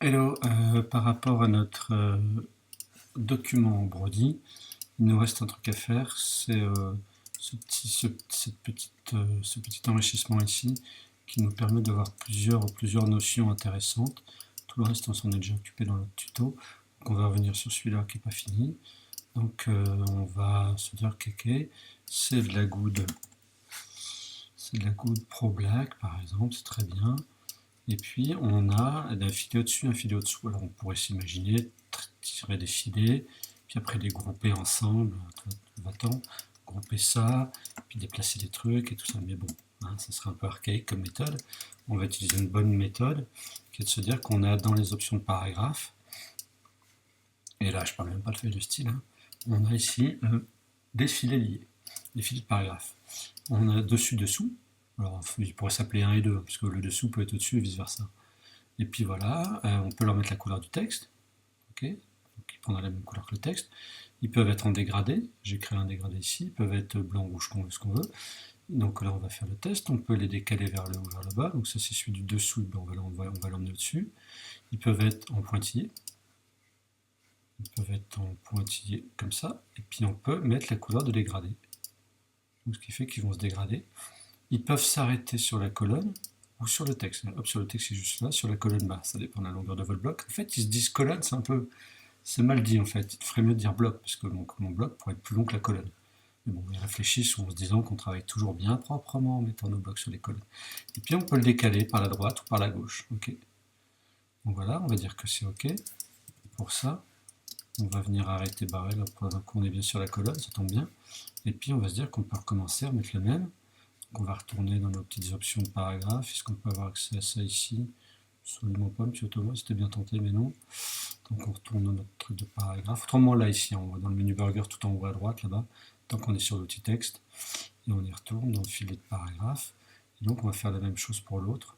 Hello, par rapport à notre document Brody, il nous reste un truc à faire, c'est ce petit enrichissement ici qui nous permet d'avoir plusieurs notions intéressantes. Tout le reste, on s'en est déjà occupé dans notre tuto. Donc on va revenir sur celui-là qui n'est pas fini. Donc on va se dire que c'est de la good. C'est de la good Pro Black par exemple, c'est très bien. Et puis on a un filet au-dessus, un filet au-dessous. Alors on pourrait s'imaginer tirer des filets, puis après les grouper ensemble, va-t'en, grouper ça, puis déplacer des trucs et tout ça. Mais bon, hein, ça serait un peu archaïque comme méthode. On va utiliser une bonne méthode, qui est de se dire qu'on a dans les options de paragraphe, et là je parle même pas de feuille de style, hein, on a ici des filets liés, des filets de paragraphe. On a dessus-dessous, alors il pourrait s'appeler 1 et 2, parce que le dessous peut être au-dessus et vice-versa. Et puis voilà, on peut leur mettre la couleur du texte, ok, donc ils prendront la même couleur que le texte. Ils peuvent être en dégradé, j'ai créé un dégradé ici, ils peuvent être blanc, rouge, ce qu'on veut. Donc là on va faire le test, on peut les décaler vers le haut, vers le bas, donc ça c'est celui du dessous, on va l'emmener au-dessus. Ils peuvent être en pointillé, comme ça, et puis on peut mettre la couleur de dégradé, donc ce qui fait qu'ils vont se dégrader. Ils peuvent s'arrêter sur la colonne, ou sur le texte. Hop, sur le texte, c'est juste là, sur la colonne bas, ça dépend de la longueur de votre bloc. En fait, ils se disent colonne, c'est mal dit en fait. Il ferait mieux de dire bloc, parce que mon bloc pourrait être plus long que la colonne. Mais bon, ils réfléchissent en se disant qu'on travaille toujours bien proprement en mettant nos blocs sur les colonnes. Et puis on peut le décaler par la droite ou par la gauche. Ok. Donc voilà, on va dire que c'est ok. Pour ça, on va venir arrêter barré là pour qu'on est bien sur la colonne, ça tombe bien. Et puis on va se dire qu'on peut recommencer à mettre le même. Donc on va retourner dans nos petites options de paragraphe. Est-ce qu'on peut avoir accès à ça ici? Absolument pas, monsieur Thomas, c'était bien tenté, mais non. Donc on retourne dans notre truc de paragraphe. Autrement, là, ici, on voit dans le menu burger tout en haut à droite, là-bas, tant qu'on est sur l'outil texte. Et on y retourne dans le filet de paragraphe. Et donc on va faire la même chose pour l'autre.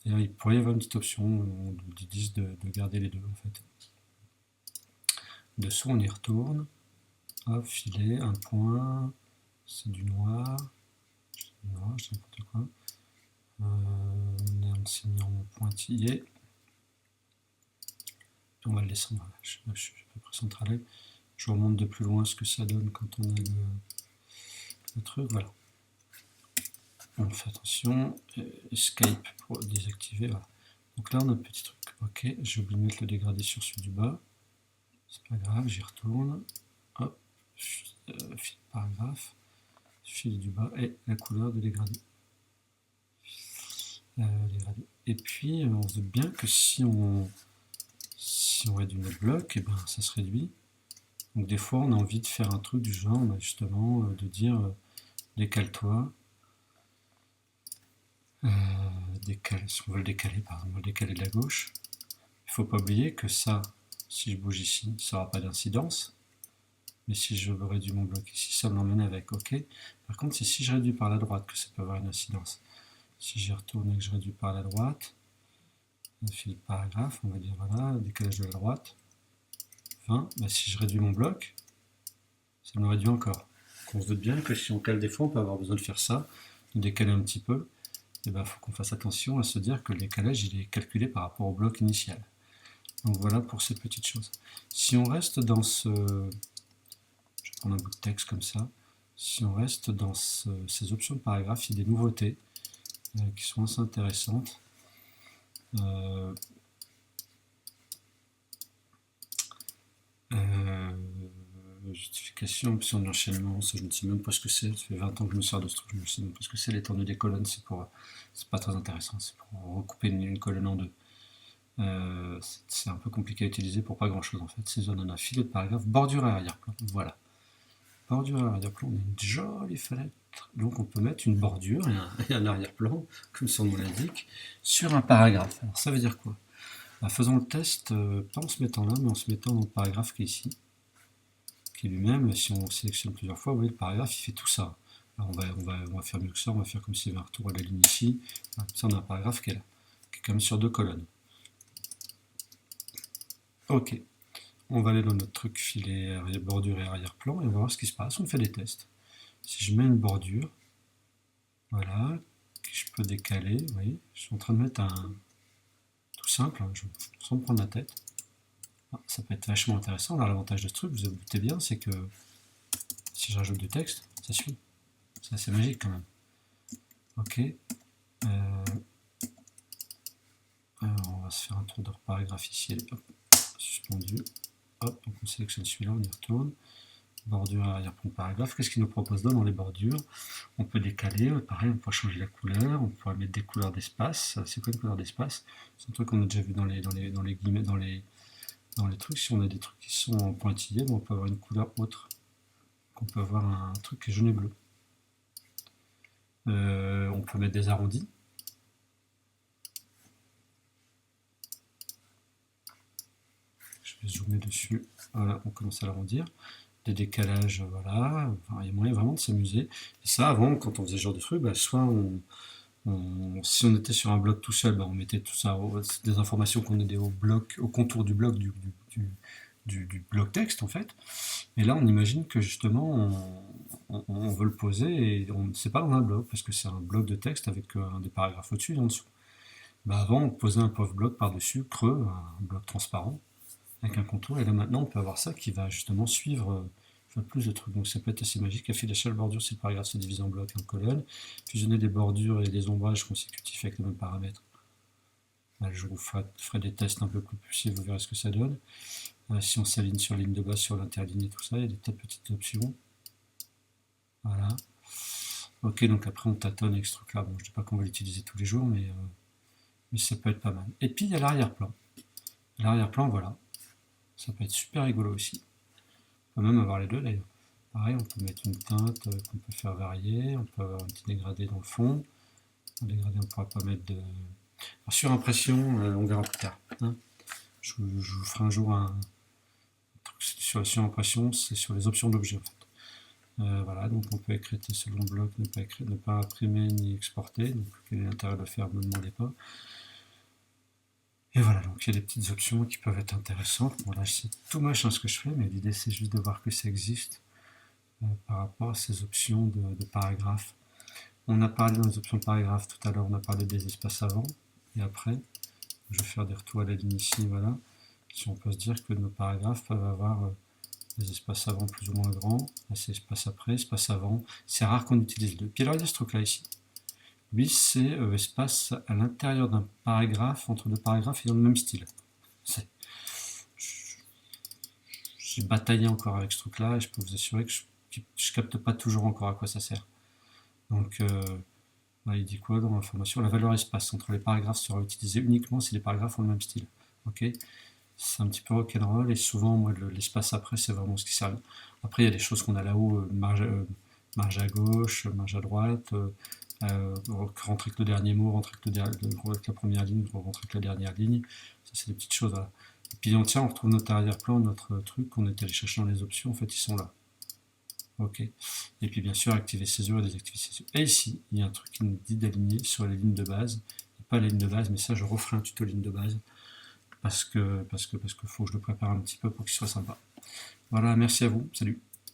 Et il pourrait y avoir une petite option, on nous dit de garder les deux, en fait. Dessous, on y retourne. Hop, filet, un point. C'est du noir. Non, je sais n'importe quoi. On est en signant pointillé. On va le descendre. Voilà. Je suis à peu près centralé. Je remonte de plus loin ce que ça donne quand on a le truc. Voilà. On fait attention. Escape pour désactiver. Voilà. Donc là, on a un petit truc. Ok, j'ai oublié de mettre le dégradé sur celui du bas. C'est pas grave, j'y retourne. Hop, fil de paragraphe, fil du bas et la couleur de dégradé. Et puis, on se doute bien que si on réduit notre bloc, et ben, ça se réduit. Donc des fois, on a envie de faire un truc du genre, justement, de dire décale-toi. Si on veut le décaler, par exemple, on va le décaler de la gauche. Il ne faut pas oublier que ça, si je bouge ici, ça n'aura pas d'incidence. Mais si je réduis mon bloc ici, ça me l'emmène avec, ok. Par contre, c'est si je réduis par la droite que ça peut avoir une incidence. Si j'y retourne et que je réduis par la droite, un fil de paragraphe, on va dire voilà, décalage de la droite, 20, bah, si je réduis mon bloc, ça me réduit encore. Donc on se doute bien que si on cale des fois, on peut avoir besoin de faire ça, de décaler un petit peu. Et ben, faut qu'on fasse attention à se dire que le décalage il est calculé par rapport au bloc initial. Donc voilà pour ces petites choses. Si on reste dans ce... Je vais prendre un bout de texte comme ça. Si on reste dans ces options de paragraphe, il y a des nouveautés qui sont assez intéressantes. Justification, option d'enchaînement, ça je ne sais même pas ce que c'est, ça fait 20 ans que je me sers de ce truc, je ne sais même pas ce que c'est, l'étendue des colonnes, c'est pas très intéressant, c'est pour recouper une colonne en deux. C'est un peu compliqué à utiliser pour pas grand chose en fait, c'est zone, on a un filet de paragraphe, bordure et arrière-plan, voilà. Bordure et arrière-plan, on a une jolie fenêtre, donc on peut mettre une bordure et un arrière-plan, comme son nom l'indique, sur un paragraphe. Alors ça veut dire quoi? Faisons le test, pas en se mettant là, mais en se mettant dans le paragraphe qui est ici. Qui lui-même, si on sélectionne plusieurs fois, vous voyez, le paragraphe, il fait tout ça. Alors on va faire mieux que ça, on va faire comme s'il y avait un retour à la ligne ici. Comme ça, on a un paragraphe qui est là, qui est quand même sur 2 colonnes. Ok, on va aller dans notre truc filet bordure et arrière-plan et on va voir ce qui se passe. On fait des tests. Si je mets une bordure, voilà, que je peux décaler, vous voyez, je suis en train de mettre tout simple, hein, sans me prendre la tête. Ça peut être vachement intéressant. Alors l'avantage de ce truc, vous vous doutez bien, c'est que si je rajoute du texte, ça suit. C'est assez magique quand même. Ok. Alors on va se faire un tour de paragraphe ici. Hop, suspendu. Hop, donc on sélectionne celui-là, on y retourne. Bordure arrière-plan paragraphe. Qu'est-ce qu'il nous propose dans les bordures? On peut décaler, pareil, on peut changer la couleur, on pourrait mettre des couleurs d'espace. C'est quoi une couleur d'espace? C'est un truc qu'on a déjà vu dans les guillemets, dans les trucs. Si on a des trucs qui sont en pointillés, on peut avoir une couleur autre. On peut avoir un truc qui est jaune et bleu. On peut mettre des arrondis. Je vais zoomer dessus. Voilà, on commence à l'arrondir. Des décalages, voilà. Enfin, il y a moyen vraiment de s'amuser. Et ça, avant, quand on faisait ce genre de truc, soit si on était sur un bloc tout seul, on mettait tout ça, des informations qu'on aidait au contour du bloc du bloc texte en fait. Et là, on imagine que justement, on veut le poser et c'est pas dans un bloc parce que c'est un bloc de texte avec des paragraphes au-dessus et en dessous. Avant, on posait un pauvre bloc par-dessus, creux, un bloc transparent avec un contour. Et là maintenant, on peut avoir ça qui va justement suivre plus de trucs. Donc ça peut être assez magique. Afficher la bordure si le paragraphe se divise en blocs et en colonnes. Fusionner des bordures et des ombrages consécutifs avec les mêmes paramètres. Là, je vous ferai des tests un peu plus poussés, vous verrez ce que ça donne. Si on s'aligne sur la ligne de base, sur l'interligne et tout ça, il y a des tas de petites options. Voilà. Ok, donc après on tâtonne avec ce truc-là. Bon, je ne dis pas qu'on va l'utiliser tous les jours, mais ça peut être pas mal. Et puis il y a l'arrière-plan. L'arrière-plan, voilà. Ça peut être super rigolo aussi. On peut même avoir les deux d'ailleurs. Pareil, on peut mettre une teinte qu'on peut faire varier, on peut avoir un petit dégradé dans le fond. Un dégradé, on ne pourra pas mettre de... Alors, sur impression, on verra plus tard. Hein. Je vous ferai un jour un truc sur la surimpression, c'est sur les options d'objet en fait. Voilà, donc on peut écréter selon le bloc, ne pas imprimer ni exporter. Donc quel est l'intérêt de le faire, ne me demandez pas. Et voilà, donc il y a des petites options qui peuvent être intéressantes. Bon là c'est tout machin ce que je fais, mais l'idée c'est juste de voir que ça existe par rapport à ces options de paragraphes. On a parlé dans les options de paragraphes tout à l'heure, on a parlé des espaces avant et après. Je vais faire des retours à la ligne ici, voilà. Si on peut se dire que nos paragraphes peuvent avoir des espaces avant plus ou moins grands, là c'est espace après, espace avant. C'est rare qu'on utilise deux. Puis alors il y a ce truc là ici. Lui, c'est espace à l'intérieur d'un paragraphe, entre deux paragraphes ayant le même style. J'ai bataillé encore avec ce truc-là et je peux vous assurer que je capte pas toujours encore à quoi ça sert. Donc, là, il dit quoi dans l'information? La valeur espace entre les paragraphes sera utilisée uniquement si les paragraphes ont le même style. Ok, c'est un petit peu rock'n'roll et souvent, moi, l'espace après, c'est vraiment ce qui sert. Après, il y a des choses qu'on a là-haut, marge à gauche, marge à droite. Rentrer que le dernier mot, rentrer que la première ligne, rentrer que la dernière ligne, ça c'est des petites choses. Voilà. Et puis on retrouve notre arrière-plan, notre truc qu'on est allé chercher dans les options, en fait ils sont là. Ok. Et puis bien sûr activer césure et désactiver césure. Et ici, il y a un truc qui nous dit d'aligner sur les lignes de base. Pas les lignes de base, mais ça je referai un tuto ligne de base. Parce que faut que je le prépare un petit peu pour qu'il soit sympa. Voilà, merci à vous, salut.